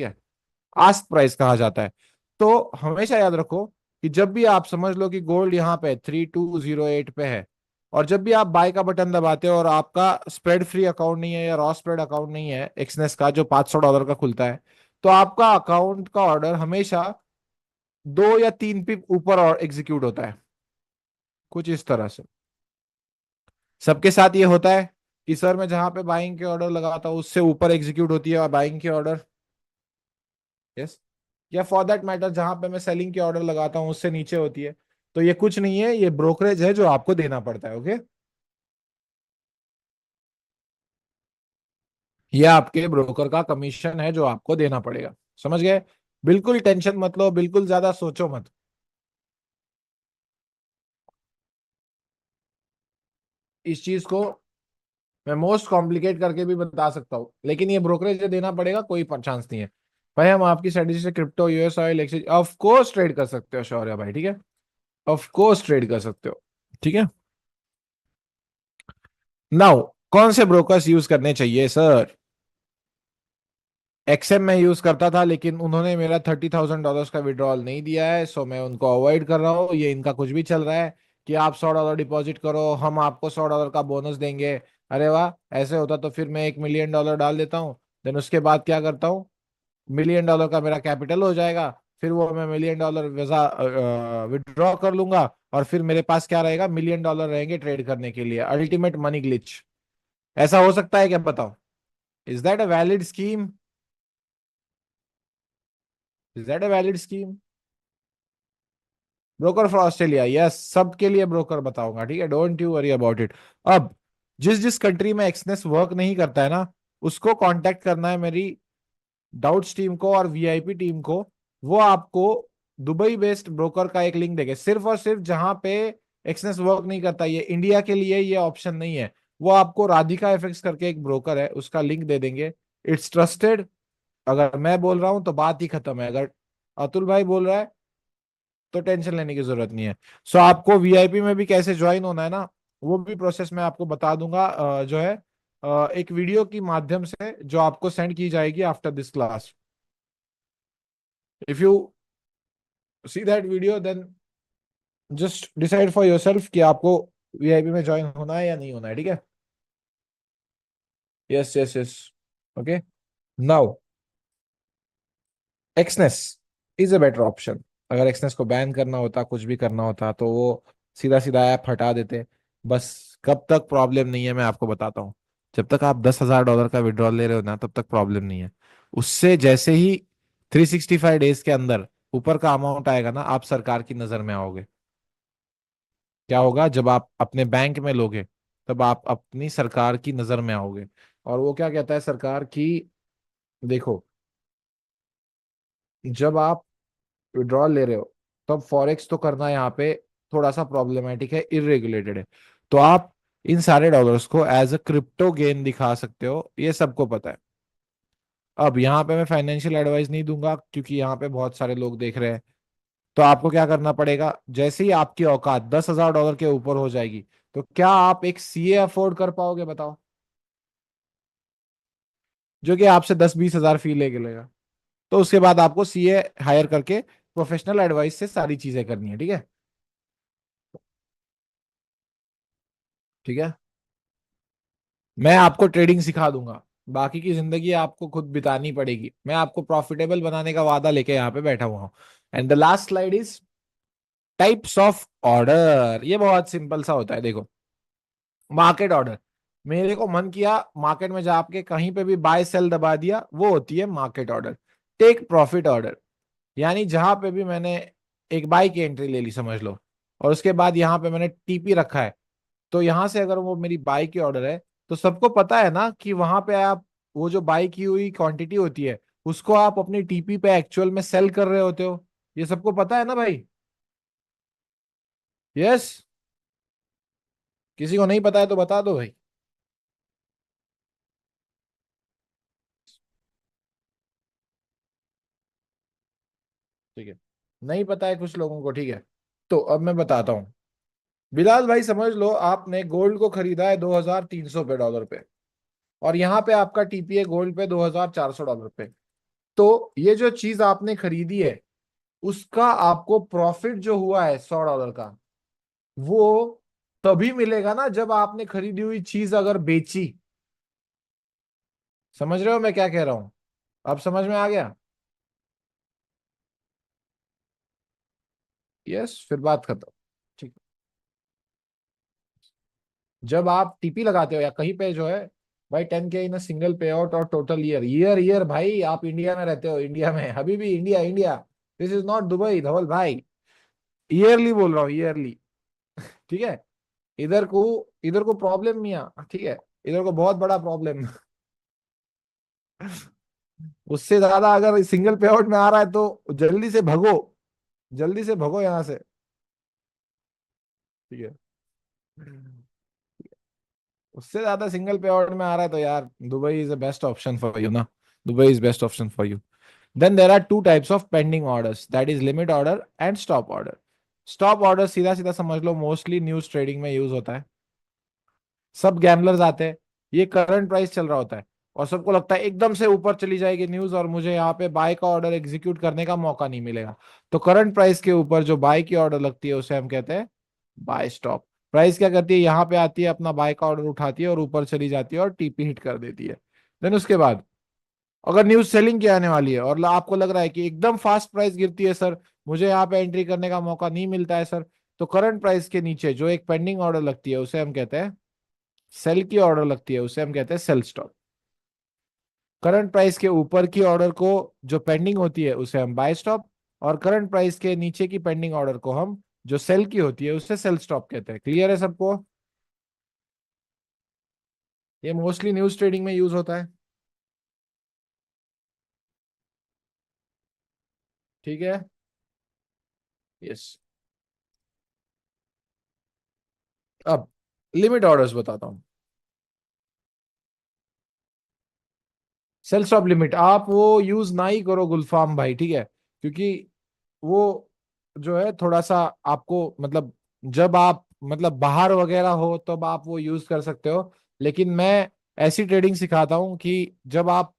है, ask price कहा जाता है। तो हमेशा याद रखो कि जब भी आप समझ लो कि गोल्ड यहाँ पे 3208 पे है, और जब भी आप बाय का बटन दबाते हो और आपका स्प्रेड फ्री अकाउंट नहीं है या रॉ स्प्रेड अकाउंट नहीं है एक्सनेस का जो $500 का खुलता है, तो आपका अकाउंट का ऑर्डर हमेशा 2 या 3 पिप ऊपर और एग्जीक्यूट होता है, कुछ इस तरह से। सबके साथ ये होता है कि सर मैं जहां पे बाइंग के ऑर्डर लगाता हूँ उससे ऊपर एग्जीक्यूट होती है बाइंग की ऑर्डर। यस। या फॉर दैट मैटर जहां पे मैं सेलिंग के ऑर्डर लगाता हूँ उससे नीचे होती है। तो ये कुछ नहीं है, ये ब्रोकरेज है जो आपको देना पड़ता है। ओके, ये आपके ब्रोकर का कमीशन है जो आपको देना पड़ेगा। समझ गए? बिल्कुल टेंशन मत लो, बिल्कुल ज्यादा सोचो मत। इस चीज को मैं मोस्ट कॉम्प्लिकेट करके भी बता सकता हूँ, लेकिन ये ब्रोकरेज देना पड़ेगा, कोई चांस नहीं है। भाई हम आपकी स्ट्रेटेजी से crypto, US oil exchange of course trade कर सकते हो शौर्य भाई, ठीक है। ऑफ कोर्स ट्रेड कर सकते हो, ठीक है। नाउ कौन से ब्रोकर्स यूज करने चाहिए सर? एक्सएम में यूज करता था, लेकिन उन्होंने मेरा $30,000 का विड्रॉल नहीं दिया है, सो मैं उनको अवॉइड कर रहा हूँ। ये इनका कुछ भी चल रहा है कि आप $100 डिपॉजिट करो, हम आपको $100 का बोनस देंगे। अरे वाह, ऐसे होता तो फिर मैं $1 मिलियन डाल देता हूँ, देन उसके बाद क्या करता हूँ, $1 मिलियन का मेरा कैपिटल हो जाएगा, फिर वो मैं $1 मिलियन वीजा विड्रॉ कर लूंगा, और फिर मेरे पास क्या रहेगा, $1 मिलियन रहेंगे ट्रेड करने के लिए। Ultimate money glitch. ऐसा हो सकता है क्या, बताओ? Is that a valid scheme? Is that a valid scheme? Broker for Australia, yes, सबके लिए ब्रोकर बताऊंगा, ठीक है, don't you worry about it. अब जिस जिस कंट्री में एक्सनेस वर्क नहीं करता है ना, उसको कांटेक्ट करना है मेरी डाउट्स टीम को और वीआईपी टीम को। वो आपको दुबई बेस्ड ब्रोकर का एक लिंक देंगे, सिर्फ और सिर्फ जहां पे एक्सनेस वर्क नहीं करता। ये इंडिया के लिए ये ऑप्शन नहीं है। वो आपको राधिका एफएक्स करके एक ब्रोकर है, उसका लिंक दे देंगे। It's trusted. अगर मैं बोल रहा हूं तो बात ही खत्म है, अगर अतुल भाई बोल रहा है तो टेंशन लेने की जरूरत नहीं है। सो आपको वीआईपी में भी कैसे ज्वाइन होना है ना, वो भी प्रोसेस मैं आपको बता दूंगा, जो है एक वीडियो की माध्यम से जो आपको सेंड की जाएगी after this class. If you see that video then just decide for yourself कि आपको वीआईपी में ज्वाइन होना है या नहीं होना है, ठीक है। Yes yes yes. Okay. Now Exness is a better option. अगर एक्सनेस को बैन करना होता, कुछ भी करना होता, तो वो सीधा सीधा ऐप हटा देते। बस कब तक प्रॉब्लम नहीं है मैं आपको बताता हूँ। जब तक आप $10,000 का विड्रॉल ले रहे हो ना, तब तक प्रॉब्लम नहीं है। उससे जैसे ही 365 डेज के अंदर ऊपर का अमाउंट आएगा ना, आप सरकार की नजर में आओगे। क्या होगा जब आप अपने बैंक में लोगे, तब आप अपनी सरकार की नजर में आओगे। और वो क्या कहता है सरकार की, देखो, जब आप विड्रॉल ले रहे हो तब फॉरेक्स तो करना यहाँ पे थोड़ा सा प्रॉब्लमेटिक है, इरेगुलेटेड है। तो आप इन सारे डॉलर्स को एज अ क्रिप्टो गेन दिखा सकते हो, ये सबको पता है। अब यहाँ पे मैं फाइनेंशियल एडवाइस नहीं दूंगा क्योंकि यहाँ पे बहुत सारे लोग देख रहे हैं। तो आपको क्या करना पड़ेगा, जैसे ही आपकी औकात $10,000 के ऊपर हो जाएगी, तो क्या आप एक सीए अफोर्ड कर पाओगे, बताओ? जो कि आपसे 10-20 हजार फी लेके लेगा। तो उसके बाद आपको सीए हायर करके प्रोफेशनल एडवाइस से सारी चीजें करनी है, ठीक है। ठीक है, मैं आपको ट्रेडिंग सिखा दूंगा, बाकी की जिंदगी आपको खुद बितानी पड़ेगी। मैं आपको प्रॉफिटेबल बनाने का वादा लेके यहाँ पे बैठा हुआ हूँ। And the last slide is types of order. ये बहुत सिंपल सा होता है, देखो। मार्केट ऑर्डर, मेरे को मन किया मार्केट में जाके कहीं पे भी बाय सेल दबा दिया, वो होती है market order. Take profit order, यानी जहां पे भी मैंने एक बाई की एंट्री ले ली समझ लो, और उसके बाद यहाँ पे मैंने टीपी रखा है, तो यहां से अगर वो मेरी बाई की ऑर्डर है, तो सबको पता है ना कि वहां पे आप वो जो बाई की हुई क्वांटिटी होती है उसको आप अपनी टीपी पे एक्चुअल में सेल कर रहे होते हो। ये सबको पता है ना भाई? यस। किसी को नहीं पता है तो बता दो भाई। ठीक है, नहीं पता है कुछ लोगों को, ठीक है। तो अब मैं बताता हूँ। बिलाल भाई समझ लो आपने गोल्ड को खरीदा है 2300 पे डॉलर पे, और यहाँ पे आपका टीपीए गोल्ड पे $2400 पे। तो ये जो चीज आपने खरीदी है उसका आपको प्रॉफिट जो हुआ है $100 का, वो तभी मिलेगा ना जब आपने खरीदी हुई चीज अगर बेची। समझ रहे हो मैं क्या कह रहा हूं? अब समझ में आ गया? यस, फिर बात खत्म। ठीक। जब आप टीपी लगाते हो या कहीं पे जो है भाई, 10K इन सिंगल पे आउट और टोटल ईयर, ईयर ईयर भाई, आप इंडिया में रहते हो, इंडिया में अभी भी India India, this is not Dubai Dhaval भाई। ईयरली बोल रहा हूँ, ईयरली। ठीक है। इधर को इधर को प्रॉब्लम नहीं आ, ठीक है, इधर को बहुत बड़ा प्रॉब्लम। उससे ज्यादा अगर सिंगल पे आउट में आ रहा है तो जल्दी से भगो, जल्दी से भगो यहाँ से। ठीक है। उससे ज्यादा सिंगल पे आउट में आ रहा है तो यार Dubai is the best option for you ना। Dubai is best option for you. Then there are two types of pending orders, that is limit order and stop order. Stop order सीधा सीधा समझ लो मोस्टली न्यूज ट्रेडिंग में use होता है। सब gamblers आते हैं, ये करंट प्राइस चल रहा होता है और सबको लगता है एकदम से ऊपर चली जाएगी न्यूज और मुझे यहाँ पे बाय का ऑर्डर एग्जीक्यूट करने का मौका नहीं मिलेगा। तो करंट प्राइस के ऊपर जो बाय की ऑर्डर लगती है उसे हम कहते हैं बाय स्टॉप। प्राइस क्या करती है, यहाँ पे आती है, अपना बाय का ऑर्डर उठाती है और ऊपर चली जाती है और टीपी हिट कर देती है। देन उसके बाद अगर न्यूज सेलिंग की आने वाली है और आपको लग रहा है कि एकदम फास्ट प्राइस गिरती है सर, मुझे यहाँ पे एंट्री करने का मौका नहीं मिलता है सर, तो करंट प्राइस के नीचे जो एक पेंडिंग ऑर्डर लगती है उसे हम कहते हैं सेल की ऑर्डर लगती है उसे हम कहते हैं सेल स्टॉप। करंट प्राइस के ऊपर की ऑर्डर को जो पेंडिंग होती है उसे हम बाय स्टॉप, और करंट प्राइस के नीचे की पेंडिंग ऑर्डर को हम जो सेल की होती है उसे सेल स्टॉप कहते हैं। क्लियर है सबको? ये मोस्टली न्यूज ट्रेडिंग में यूज होता है। ठीक है। यस। अब लिमिट ऑर्डर्स बताता हूं। सेल स्टॉप लिमिट आप वो यूज ना ही करो गुलफाम भाई, ठीक है, क्योंकि वो जो है थोड़ा सा आपको मतलब जब आप मतलब बाहर वगैरह हो तब आप वो यूज कर सकते हो। लेकिन मैं ऐसी ट्रेडिंग सिखाता हूँ कि जब आप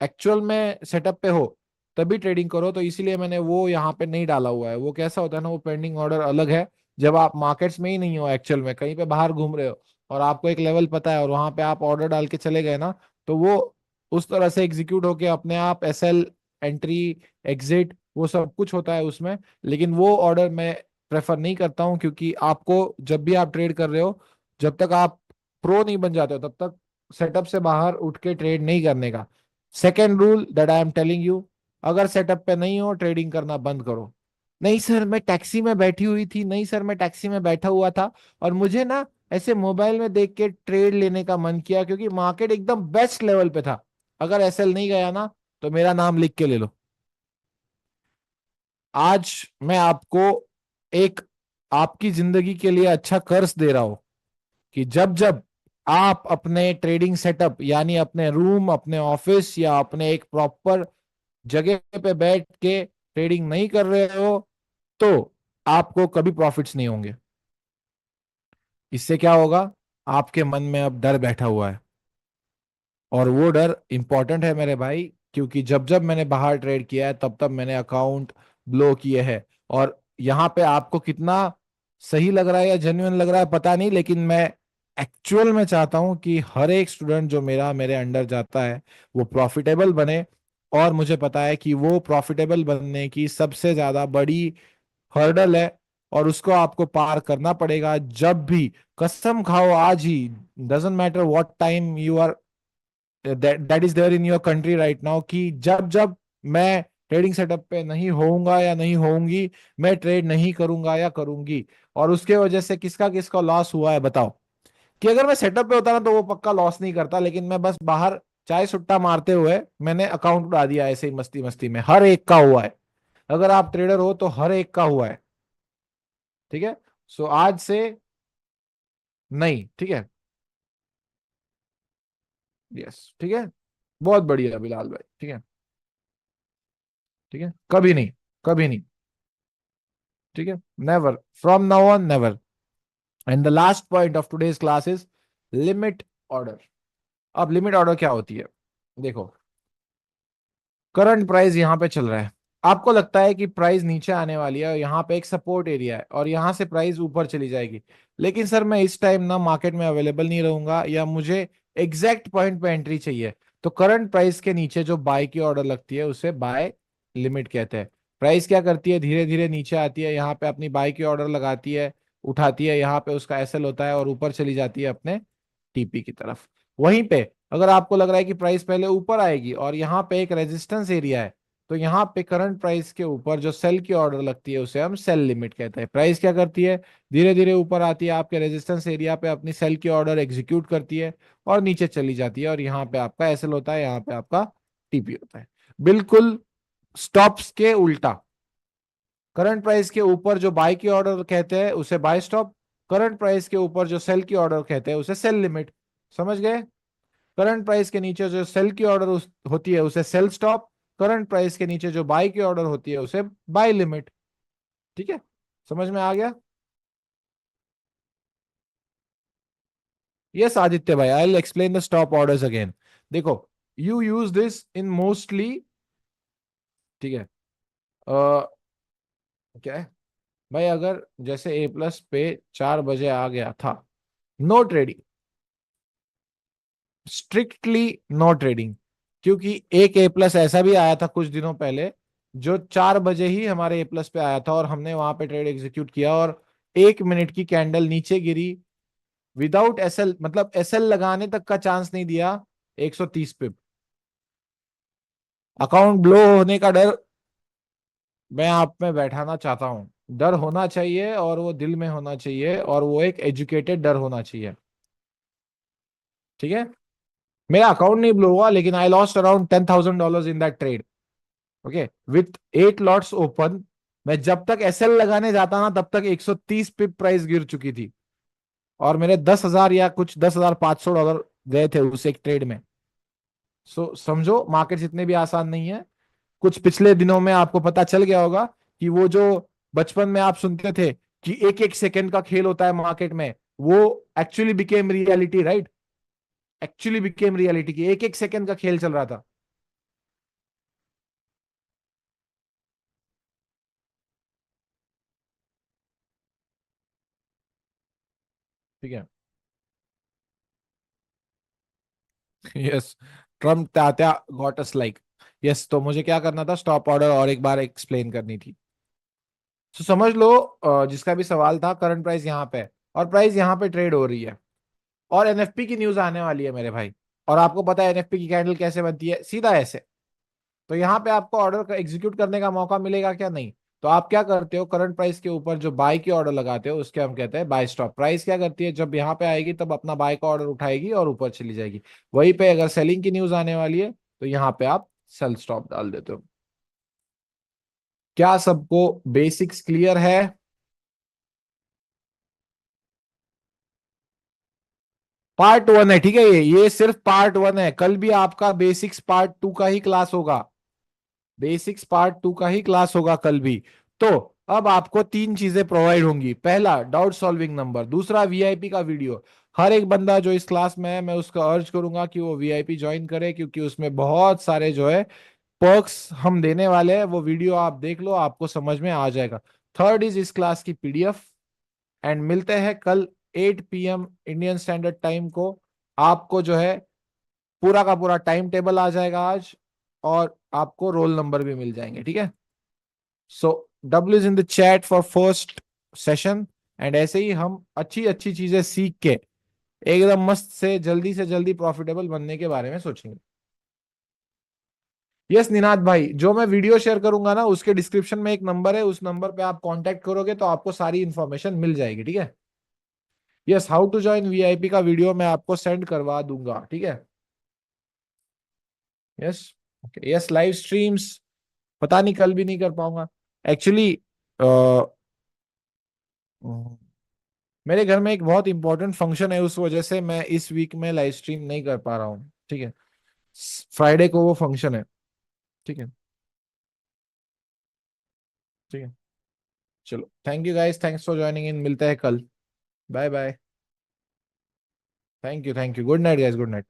एक्चुअल में सेटअप पे हो तभी ट्रेडिंग करो, तो इसीलिए मैंने वो यहाँ पे नहीं डाला हुआ है। वो कैसा होता है ना, वो पेंडिंग ऑर्डर अलग है जब आप मार्केट्स में ही नहीं हो, एक्चुअल में कहीं पे बाहर घूम रहे हो और आपको एक लेवल पता है और वहां पे आप ऑर्डर डाल के चले गए ना, तो वो उस तरह से एग्जीक्यूट होके अपने आप एसएल, एंट्री, एग्जिट, वो सब कुछ होता है उसमें। लेकिन वो ऑर्डर मैं प्रेफर नहीं करता हूँ, क्योंकि आपको जब भी आप ट्रेड कर रहे हो, जब तक आप प्रो नहीं बन जाते हो तब तक सेटअप से बाहर उठ के ट्रेड नहीं करने का। Second rule that I am telling you, अगर सेटअप पे नहीं हो ट्रेडिंग करना बंद करो। नहीं सर मैं टैक्सी में बैठी हुई थी, नहीं सर मैं टैक्सी में बैठा हुआ था और मुझे ना ऐसे मोबाइल में देख के ट्रेड लेने का मन किया क्योंकि मार्केट एकदम बेस्ट लेवल पे था। अगर एसएल नहीं गया ना तो मेरा नाम लिख के ले लो। आज मैं आपको एक आपकी जिंदगी के लिए अच्छा कर्ज दे रहा हूं कि जब जब आप अपने ट्रेडिंग सेटअप यानी अपने रूम, अपने ऑफिस या अपने एक प्रॉपर जगह पे बैठ के ट्रेडिंग नहीं कर रहे हो तो आपको कभी प्रॉफिट्स नहीं होंगे। इससे क्या होगा, आपके मन में अब डर बैठा हुआ है और वो डर इंपॉर्टेंट है मेरे भाई, क्योंकि जब जब मैंने बाहर ट्रेड किया है तब तब मैंने अकाउंट ब्लो किए हैं। और यहाँ पे आपको कितना सही लग रहा है या जेन्युइन लग रहा है पता नहीं, लेकिन मैं एक्चुअल में चाहता हूँ कि हर एक स्टूडेंट जो मेरे अंडर जाता है वो प्रॉफिटेबल बने। और मुझे पता है कि वो प्रॉफिटेबल बनने की सबसे ज्यादा बड़ी हर्डल है और उसको आपको पार करना पड़ेगा। जब भी कसम खाओ आज ही, doesn't matter what time you are that is there in your country right now, कि जब जब मैं ट्रेडिंग सेटअप पे नहीं होऊंगा या नहीं होऊंगी, मैं ट्रेड नहीं करूंगा या करूंगी। और उसके वजह से किसका किसका लॉस हुआ है बताओ? कि अगर मैं सेटअप पे होता ना तो वो पक्का लॉस नहीं करता, लेकिन मैं बस बाहर चाय सुट्टा मारते हुए मैंने अकाउंट उड़ा दिया ऐसे ही मस्ती मस्ती में। हर एक का हुआ है, अगर आप ट्रेडर हो तो हर एक का हुआ है। ठीक है। सो आज से नहीं, ठीक है। यस, ठीक है। बहुत बढ़िया बिलाल भाई, ठीक है। ठीक है, कभी नहीं, कभी नहीं। ठीक है, never, from now on never. And the last point of today's class is limit order. अब लिमिट ऑर्डर क्या होती है? देखो, करंट प्राइस यहाँ पे चल रहा है, आपको लगता है कि प्राइस नीचे आने वाली है और यहाँ पे एक सपोर्ट एरिया है और यहाँ से प्राइस ऊपर चली जाएगी, लेकिन सर मैं इस टाइम ना मार्केट में अवेलेबल नहीं रहूंगा या मुझे एग्जैक्ट पॉइंट पे एंट्री चाहिए, तो करंट प्राइस के नीचे जो बाय की ऑर्डर लगती है उसे बाय लिमिट कहते हैं। प्राइस क्या करती है, धीरे धीरे नीचे आती है, यहाँ पे अपनी बाय की ऑर्डर लगाती है, उठाती है, यहाँ पे उसका एसएल होता है और ऊपर चली जाती है अपने टीपी की तरफ। वहीं पे अगर आपको लग रहा है कि प्राइस पहले ऊपर आएगी और यहाँ पे एक रेजिस्टेंस एरिया है, तो यहाँ पे करंट प्राइस के ऊपर जो सेल की ऑर्डर लगती है उसे हम सेल लिमिट कहते हैं। प्राइस क्या करती है, धीरे धीरे ऊपर आती है, आपके रेजिस्टेंस एरिया पे अपनी सेल की ऑर्डर एग्जीक्यूट करती है और नीचे चली जाती है और यहाँ पे आपका एसएल होता है, यहाँ पे आपका टीपी होता है। बिल्कुल स्टॉप्स के उल्टा, करंट प्राइस के ऊपर जो बाय की ऑर्डर कहते हैं उसे बाय स्टॉप, करंट प्राइस के ऊपर जो सेल की ऑर्डर कहते हैं उसे सेल लिमिट। समझ गए? करंट प्राइस के नीचे जो सेल की ऑर्डर होती है उसे सेल स्टॉप, करंट प्राइस के नीचे जो बाय की ऑर्डर होती है उसे बाय लिमिट। ठीक है, समझ में आ गया? यस आदित्य भाई, I will explain the stop orders again. देखो, you use this in mostly, ठीक है, क्या है भाई, अगर जैसे ए प्लस पे 4 बजे आ गया था, no trading, strictly no trading, क्योंकि एक ए प्लस ऐसा भी आया था कुछ दिनों पहले जो 4 बजे ही हमारे ए प्लस पे आया था और हमने वहां पे ट्रेड एग्जीक्यूट किया और 1 मिनट की कैंडल नीचे गिरी विदाउट एसएल, मतलब एसएल लगाने तक का चांस नहीं दिया, 130 पिप, अकाउंट ब्लो होने का डर मैं आप में बैठाना चाहता हूँ। डर होना चाहिए और वो दिल में होना चाहिए और वो एक एजुकेटेड डर होना चाहिए। ठीक है, मेरा अकाउंट नहीं ब्लो हुआ लेकिन I lost around $10,000 in that trade. Okay, with 8 lots open, मैं जब तक एसएल लगाने जाता ना तब तक 130 पिप प्राइस गिर चुकी थी और मेरे 10,000 या कुछ $10,500 गए थे उस एक ट्रेड में। सो समझो मार्केट्स इतने भी आसान नहीं है। कुछ पिछले दिनों में आपको पता चल गया होगा कि वो जो बचपन में आप सुनते थे कि एक एक सेकंड का खेल होता है मार्केट में, वो actually became reality, right? Actually became reality की एक एक सेकंड का खेल चल रहा था। ठीक है। Yes, Trump Tatya got us like. Yes, तो मुझे क्या करना था, स्टॉप ऑर्डर और एक बार एक्सप्लेन करनी थी। तो समझ लो, जिसका भी सवाल था, करंट प्राइस यहाँ पे है और प्राइस यहाँ पे ट्रेड हो रही है और एनएफपी की न्यूज आने वाली है मेरे भाई। और आपको पता है एनएफपी की कैंडल कैसे बनती है, सीधा ऐसे। तो यहाँ पे आपको ऑर्डर एग्जीक्यूट करने का मौका मिलेगा क्या? नहीं। तो आप क्या करते हो, करंट प्राइस के ऊपर जो बाय की ऑर्डर लगाते हो उसके हम कहते हैं बाय स्टॉप। प्राइस क्या करती है, जब यहाँ पे आएगी तब अपना बाय का ऑर्डर उठाएगी और ऊपर चली जाएगी। वहीं पे अगर सेलिंग की न्यूज आने वाली है तो यहाँ पे आप सेल स्टॉप डाल देते हो। क्या सबको बेसिक्स क्लियर है? पार्ट 1 है, ठीक है, ये सिर्फ पार्ट 1 है, कल भी आपका बेसिक्स पार्ट 2 का ही क्लास होगा। बेसिक्स पार्ट 2 का ही क्लास होगा कल भी। तो अब आपको 3 चीजें प्रोवाइड होंगी, पहला डाउट सॉल्विंग नंबर, दूसरा वीआईपी का वीडियो। हर एक बंदा जो इस क्लास में है मैं उसका अर्ज करूंगा कि वो वीआईपी ज्वाइन करे, क्योंकि उसमें बहुत सारे जो है पर्क्स हम देने वाले हैं। वो वीडियो आप देख लो, आपको समझ में आ जाएगा। थर्ड इज इस क्लास की पीडीएफ। एंड मिलते हैं कल 8 PM इंडियन स्टैंडर्ड टाइम को। आपको जो है पूरा का पूरा टाइम टेबल आ जाएगा आज और आपको रोल नंबर भी मिल जाएंगे, ठीक है? So W is in the chat for first session. And ऐसे ही हम अच्छी अच्छी चीजें सीख के एकदम मस्त से जल्दी प्रॉफिटेबल बनने के बारे में सोचेंगे। यस निनाद भाई, जो मैं वीडियो शेयर करूंगा ना उसके डिस्क्रिप्शन में एक नंबर है, उस नंबर पे आप कांटेक्ट करोगे तो आपको सारी इंफॉर्मेशन मिल जाएगी, ठीक है? Yes, how to join VIP का वीडियो मैं आपको सेंड करवा दूंगा, ठीक है? Yes, okay, yes, live streams पता नहीं, कल भी नहीं कर पाऊंगा एक्चुअली। मेरे घर में एक बहुत इंपॉर्टेंट फंक्शन है, उस वजह से मैं इस वीक में लाइव स्ट्रीम नहीं कर पा रहा हूँ, ठीक है? फ्राइडे को वो फंक्शन है। ठीक है, ठीक है, चलो, thank you guys, thanks for joining in, मिलते हैं कल। Bye bye. Thank you, thank you, good night guys, good night.